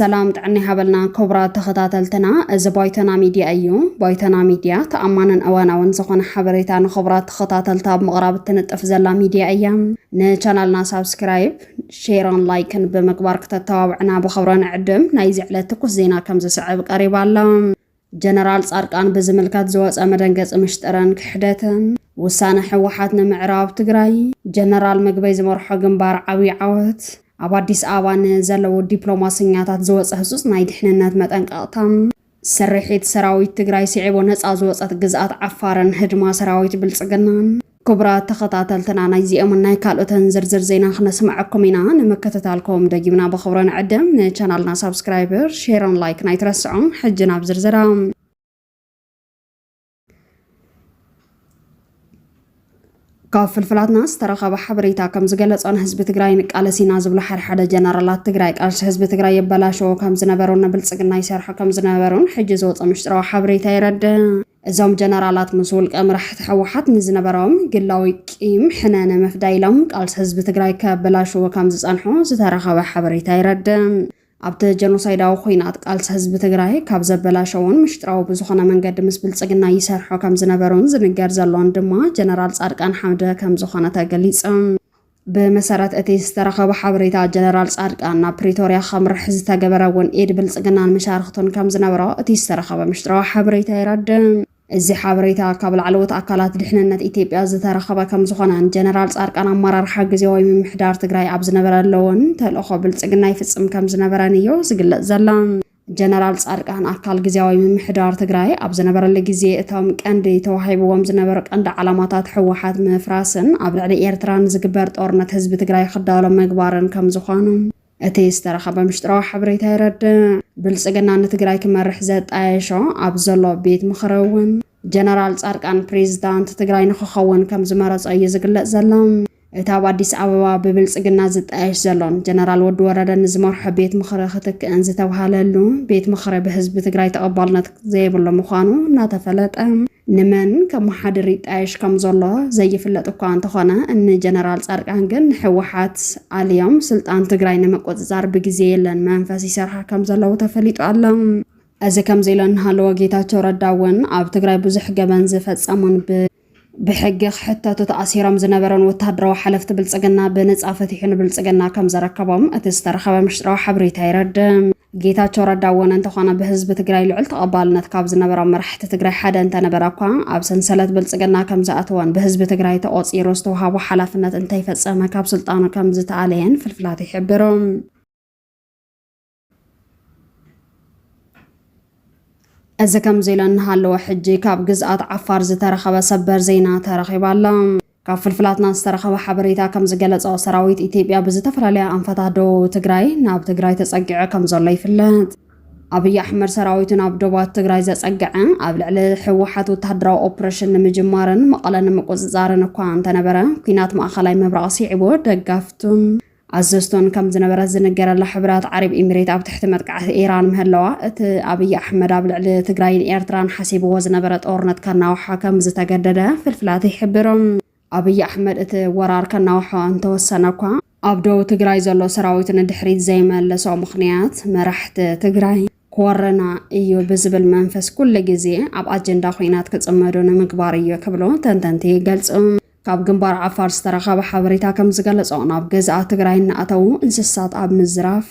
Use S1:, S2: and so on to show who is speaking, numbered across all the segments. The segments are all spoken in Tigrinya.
S1: ሰላም ጥዕኒ ሃበልና ክቡራት ተኸታተልትና እዚ ባይተና ሚድያ እዩ ባይተና ሚድያ ተኣማንን እዋናውን ዝኾነ ሓበሬታ ንኽቡራት ተኸታተልታ ብምቕራብ እትንጥፍ ዘላ ሚድያ እያ ንቻናልና ሳብስክራይብ ሼርን ላይክን ብምግባር ከተተባብዕና ብኽብሪ ንዕድም ናይ ዕለት ትኩስ ዜና ከም ዝስዕብ ቀሪባ ኣላ ጀነራል ጻድቃን ብዝምልከት ዝወፀ መደንገፂ ምሽጥርን ክሕደትን ውሳነ ሕወሓት ንምዕራብ ትግራይ ጀነራል ምግበይ ዝመርሖ ግንባር ዓብይ ዓወት ኣብ አዲስ አበባ ዘለዉ ዲፕሎማስኛታት ዝወፀ ህጹጽ ናይ ድሕንነት መጠንቀቕታ ስርሒት ሰራዊት ትግራይ ስዒቦ ነፃ ዝወፀት ግዝኣት ዓፋርን ህድማ ሰራዊት ብልጽግናን ክቡራት ተኸታተልትና ናይ ዚኦም ናይ ካልኦትን ዝርዝር ዜና ክነስምዐኩም ኢና ንምክትታልኩም ደጊምና ብኽብሪ ንዕድም ንቻናልና ሳብስክራይበር ሼርን ላይክ ናይ ትረስዑ ሕጂ ናብ ዝርዝራ ካብ ፍልፍላትና ዝተረኸበ ሓበሬታ ከም ዝገለጸን ህዝቢ ትግራይ ንቃለሲና ዝብሉ ሓደ ጀነራላት ትግራይ ቃልሲ ህዝቢ ትግራይ የበላሸዎ ከም ዝነበሩን ብልጽግና ይሰርሑ ከም ዝነበሩን ሕጂ ዝወፀ ምሽጥራዊ ሓበሬታ ይረድእ እዞም ጀነራላት ምስ ውልቀ መራሕቲ ሕወሓት ንዝነበሮም ግላዊ ቂም ሕነነ መፍዳይሎም ቃልሲ ህዝቢ ትግራይ ከበላሽዎ ከም ዝጸንሑ ዝተረኸበ ሓበሬታ ይረድእ ኣብቲ ጀኖሳይዳዊ ኩናት ቃልሲ ህዝቢ ትግራይ ካብ ዘበላሸውን ምሽጥራዊ ብዝኾነ መንገዲ ምስ ብልጽግና ይሰርሑ ከም ዝነበሩን ዝንገር ዘሎን ድማ ጀነራል ጻድቃን ሓምደ ከም ዝኾነ ተገሊጹ ብመሰረት እቲ ዝተረኸበ ሓበሬታ ጀነራል ጻድቃን ናብ ፕሪቶሪያ ከምርሕ ዝተገበረውን ኢድ ብልጽግናን መሻርክቱን ከም ዝነበሮ እቲ ዝተረኸበ ምሽጥራዊ ሓበሬታ ይረድእ እዚ ሓበሬታ ካብ ላዕለዎት ኣካላት ድሕንነት ኢትዮጵያ ዝተረኸበ ከም ዝኾነን ጀነራል ጻድቃን ኣመራርሓ ግዜያዊ ምምሕዳር ትግራይ ኣብ ዝነበረለውን ተልእኾ ብልጽግና ይፍጽም ከም ዝነበረን እዩ ዝግለጽ ዘላ ጀነራል ጻድቃን ኣካል ግዜያዊ ምምሕዳር ትግራይ ኣብ ዝነበረሉ ግዜ እቶም ቀንዲ ተዋሂብዎም ዝነበሩ ቀንዲ ዓላማታት ሕወሓት ምፍራስን ኣብ ልዕሊ ኤርትራን ዝግበር ጦርነት ህዝቢ ትግራይ ክዳሎም ምግባርን ከም ዝኾኑ እቲ ዝተረኸበ ምሽጥራዊ ሓበሬታ ይረድእ ብልጽግና ንትግራይ ክመርሕ ዘጣየሾ ኣብ ዘሎ ቤት ምኽሪ እውን ጀነራል ጻድቃን ፕሬዝዳንት ትግራይ ንኽኸውን ከም ዝመረፀ እዩ ዝግለጽ ዘሎ እቲ ኣብ አዲስ አበባ ብብልጽግና ዝጣየሽ ዘሎን ጀነራል ወዲ ወረደ ንዝመርሖ ቤት ምኽሪ ክትክእን ዝተባሃለሉ ቤት ምኽሪ ብህዝቢ ትግራይ ተቐባልነት ዘይብሉ ምዃኑ እናተፈለጠ ንመን ከም መሓድር ይጣየሽ ከም ዘሎ ዘይፍለጥ እኳ እንተኾነ እኒ ጀነራል ጻድቃን ግን ሕወሓት ኣልዮም ስልጣን ትግራይ ንምቁፅጻር ብግዜ የለን መንፈስ ይሰርሓ ከም ዘለው ተፈሊጡ ኣሎ እዚ ከም ዘይሎ እናሃለወ ጌታቸው ረዳ እውን ኣብ ትግራይ ብዙሕ ገበን ዝፈጸሙን ብሕጊ ክሕተቱ ተኣሲሮም ዝነበረን ወታደራዊ ሓለፍቲ ብልጽግና ብነፃ ፈቲሑ ብልጽግና ከም ዘረከቦም እቲ ዝተረኸበ ምሽጥራዊ ሓበሬታ ይረድእ ጌታቸው ረዳ እውን እንተኾነ ብህዝቢ ትግራይ ልዑል ተቐባልነት ካብ ዝነበሮም መራሕቲ ትግራይ ሓደ እንተነበረ እኳ ኣብ ሰንሰለት ብልጽግና ከም ዝኣተወን ብህዝቢ ትግራይ ተቆፂሩ ዝተዋሃቦ ሓላፍነት እንተይፈጸመ ካብ ስልጣኑ ከም ዝተኣለየን ፍልፍላት ይሕብሩ እዚ ከም ዘይሎ እናሃለወ ሕጂ ካብ ግዝኣት ዓፋር ዝተረኸበ ሰበር ዜና ተረኺባ ኣላ ካብ ፍልፍላትና ዝተረኸበ ሓበሬታ ከም ዝገለጸ ሰራዊት ኢትዮጵያ ብዝተፈላለየ ኣንፈታት ደቡብ ትግራይ ናብ ትግራይ ተጸጊዑ ከም ዘሎ ይፍለጥ ኣብይ ኣሕመድ ሰራዊቱ ናብ ደቡባት ትግራይ ዘጸግዐ ኣብ ልዕሊ ሕወሓት ወታደራዊ ኦፕሬሽን ንምጅማርን መቐለ ንምቁፅጻርን እኳ እንተነበረ ኩናት ማእኸላይ ምብራቕ ሲዒቦ ደጋፍቱን ኣዘዝቶን ከም ዝነበረ ዝነገረላ ሕብራት ዓረብ ኤሚሬት ኣብ ትሕቲ መጥቃዕቲ ኢራን ምህለዋ እቲ ኣብይ ኣሕመድ ኣብ ልዕሊ ትግራይን ኤርትራን ሓሲብዎ ዝነበረ ጦርነት ከናውሓ ከም ዝተገደደ ፍልፍላት ይሕብሮም ኣብይ ኣሕመድ እቲ ወራር ከናውሖ እንተወሰነ እኳ ኣብ ደቡብ ትግራይ ዘሎ ሰራዊት ንድሕሪት ዘይመለሶ ምኽንያት መራሕቲ ትግራይ ክወረና እዩ ብዝብል መንፈስ ኩሉ ግዜ ኣብ ኣጀንዳ ኩናት ክጽመዱ ንምግባር እዩ ክብሎ ተንተንቲ ይገልጹ ካብ ግንባር ዓፋር ዝተረኸበ ሓበሬታ ከም ዝገለጾ ናብ ገዝኣት ትግራይ እናኣተው እንስሳት ኣብ ምዝራፍ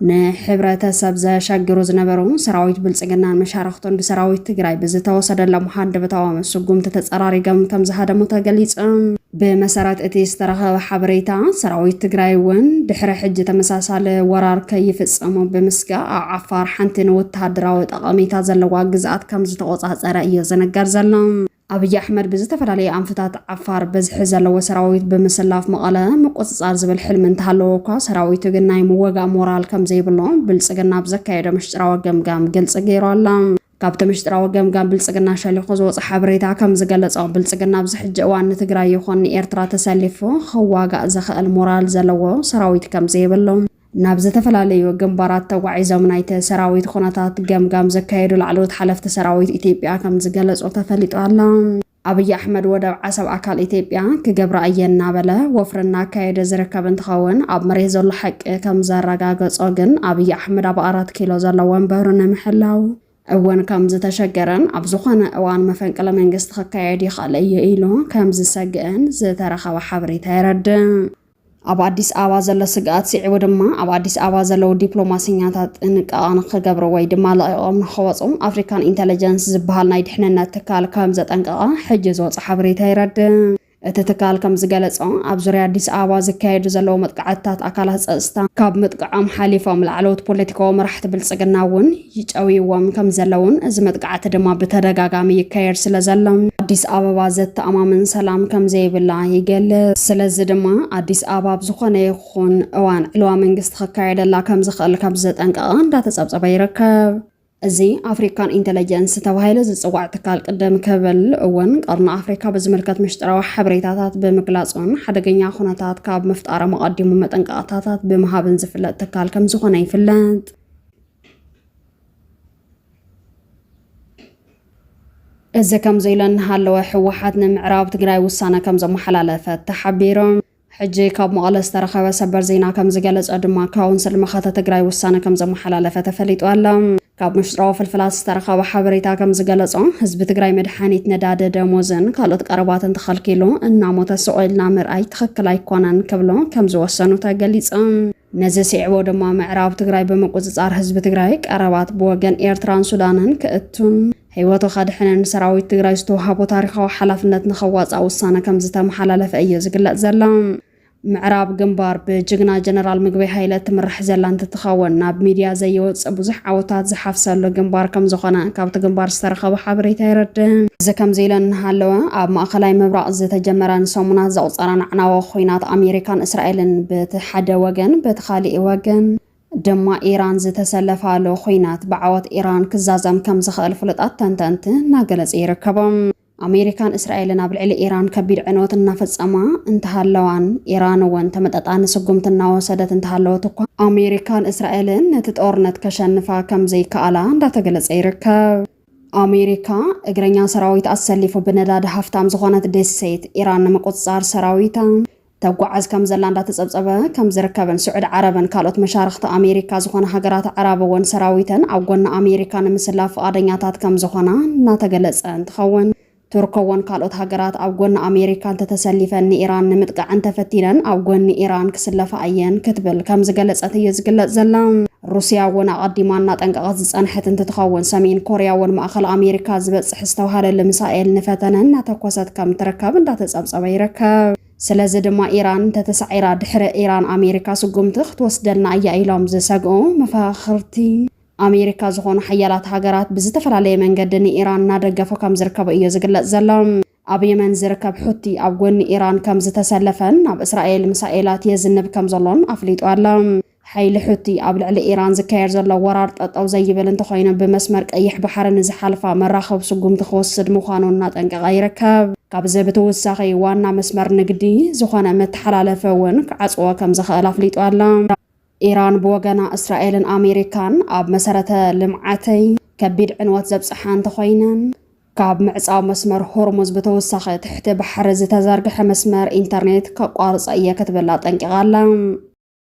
S1: ንሕብረተሰብ ዘሸግሩ ዝነበሩ ሰራዊት ብልጽግናን መሻርክቱን ብሰራዊት ትግራይ ብዝተወሰደሎም ሃንደበታዊ ስጉምቲ ተጸራሪጎም ከም ዝሃደሙ ተገሊጹ ብመሰረት እቲ ዝተረኸበ ሓበሬታ ሰራዊት ትግራይ እውን ድሕሪ ሕጂ ተመሳሳሊ ወራር ከይፍጸሙ ብምስጋእ ኣብ ዓፋር ሓንቲ ንወታደራዊ ጠቐሜታ ዘለዋ ግዝኣት ከም ዝተቆጻጸረ እዩ ዝነገር ዘሎ ኣብይ ኣሕመድ ብዝተፈላለየ ኣንፈታት ዓፋር በዝሒ ዘለዎ ሰራዊት ብምስላፍ መቐለ ምቁፅጻር ዝብል ሕልሚ እንተሃለዎ እኳ ሰራዊቱ ግን ናይ ምወጋእ ሞራል ከም ዘይብሎ ብልጽግና ብዘካየዶ ምሽጥራዊ ገምጋም ግልጽ ገይሩ ኣላ ካብቲ ምሽጥራዊ ገምጋም ብልጽግና ሸሊኹ ዝወፅእ ሓበሬታ ከም ዝገለጸ ብልጽግና ኣብዚ ሕጂ እዋን ንትግራይ ይኹን ንኤርትራ ተሰሊፉ ክዋጋእ ዝኽእል ሞራል ዘለዎ ሰራዊት ከም ዘይብሎ ናብ ዝተፈላለዩ ግንባራት ተጓዒዞም ናይቲ ሰራዊት ኩነታት ገምጋም ዘካየዱ ላዕለዎት ሓለፍቲ ሰራዊት ኢትዮጵያ ከም ዝገለጹ ተፈሊጡ ኣላ أبي أحمد ودو عصب أكل إثيوبيا كجبر أينا بلا وفرنا كايد زركب انتخون أب مريز الحق كم زرقا قصاقن أبي أحمد أب 4 كيلو زلوان بهرنا محلاو أوان كم زتشجرن أبزخنا أوان مفنقل منجست خكايد يخلي إيلو كم زسجن زترخوا حبري تيرد أب أديس أوازل سجات سعي ودما أب أديس أوازل دبلوماسيات إنك أنا خجبر ويد ما لا من خواصهم أفريكان إنتليجنس زبها نايد حنا نتكال كم زت أنقا حجز وصحبري تيرد تتكال كم زجلس أبزر أديس أواز كايد زلوا متقعدات أكلها أستا كاب متقعم حليفة من العلوت بوليتيكو مرحت بالسجناون يجأوي وم كم زلون إذا متقعدت دما بتدقاقامي كاير سلزلم أديس أبا زت أمام سلام كم زي بالله يقل سلز دما أديس أبا بزخون يخون أوان علوا من قصة كايد الله كم زخل كم زت أنقان دا تسبب يركب زي أفريكان إنتليجنس توهيل زوع تكال قدام كبل أون قرن أفريقيا بزملكات مشتروا حبريتات بمقلاصون حدقنيا خونتات كاب مفتقرة مقدم ومتنقاطات بمهابن زفلت تكال كم زخوني فلانت إذا كم زيلن هالو حوحاتنا معراب تقراي وسانا كم زم حلالة تحبيرهم حجي كاب مقالس ترخوا سبر زينا كم زجلس أدما كونسل مخاطة تقراي وسانا كم زم حلالة تفليت وألم كاب مشروع في الفلاس ترخوا حبريتا كم زجلس حزب تقراي مدحانيت نداد دموزن قالت قربات تخلكيلو إن موت السؤال نامر أي تخكل أيقونا كبلو كم زوسنو تجلس نزل سعو دما معراب تقراي بمقوزار حزب تقراي قربات بوجن إيرتران سودانن كأتون هيواتو خاد حنان سراوي تقراي ستوهابو تاريخو حلفنت نخواص أو السنة كم زتا محلالة في أي زقلات زلام معراب جنبار بجنا جنرال مقبي هايلة تمرح زلان تتخاون بميديا زي واتس أبو زح عوتات زحاف سالو جنبار كم زخنا كابت جنبار استرخوا حبري تيرد إذا كم زيلن هالوا أب ما خلاي مبرأ زي تجمران سومنا زوج أران عنا وخوينات أمريكان إسرائيل بتحدى وجن بتخالي وجن دما إيران زتسلف على خوينات بعوات إيران كزازم كم زخال فلطات تنتنت ناقلز يركبهم أمريكان إسرائيل نابل على إيران كبير عنوات النفس أما انتهالوان إيران وان تمتقطان سقمت النواسدت انتهالوتكو أمريكان إسرائيل نتتورنت كشنفا كم زي كالا دا تقلز يركب أمريكا إجرانيا سراويت أسلفو بنداد هفتام زخونت ديسيت إيران مقصار سراويتا توقعز كم زلان دا تسبسبه كم زركبن سعود عربن كالوت مشارخة أمريكا زخون حقرات عرب وان سراويتن أو قلنا أمريكا نمسلا فقادنياتات كم زخونا ناتقلس تخون تركوان كالوت حقرات أو قلنا أمريكا تتسلفن إيران نمتقع أنت فتيلا أو قلنا إيران كسلف أيان كتبل كم زقلس أتيزقلس زلان روسيا وانا قديمان ناتنق غزز أنحت انت تخون سمين كوريا وان مأخل أمريكا زبس حستوها للمسائل نفتنن ناتقوست كم تركب دا تسبسبه يركب سلازة دما إيران تتسعيرا دحر إيران أمريكا سقمتخ توسدلنا أي إيلام زساقو مفاخرتي أمريكا زخون حيالات هاقرات بزتفر علي من قدني إيران نادقفو كم زركب إيو زقلت زلام أبي من زركب حوتي أبقون إيران كم زتسلفن أب إسرائيل مسائلات يزنب كم زلون أفليت وعلام حيل حوتي قبل على إيران زكاير زلا ورارت أو زي بلنت خوينا بمسمر أي بحر نزحلفا مراخب سقوم تخوصد مخانون ناتنق غيركب قبل بتوسخي وانا مسمر نقدي زخانا متحلالفة ون كعصوا كم زخالا فليت وعلام إيران بوغنا إسرائيل أمريكان أب مسارة لمعاتي كبير عنوات زبصحان تخوينا كاب معصاو مسمر هرمز بتوسخي تحت بحر زتزارقح مسمر إنترنت كقارص أي كتبلا تنقغالا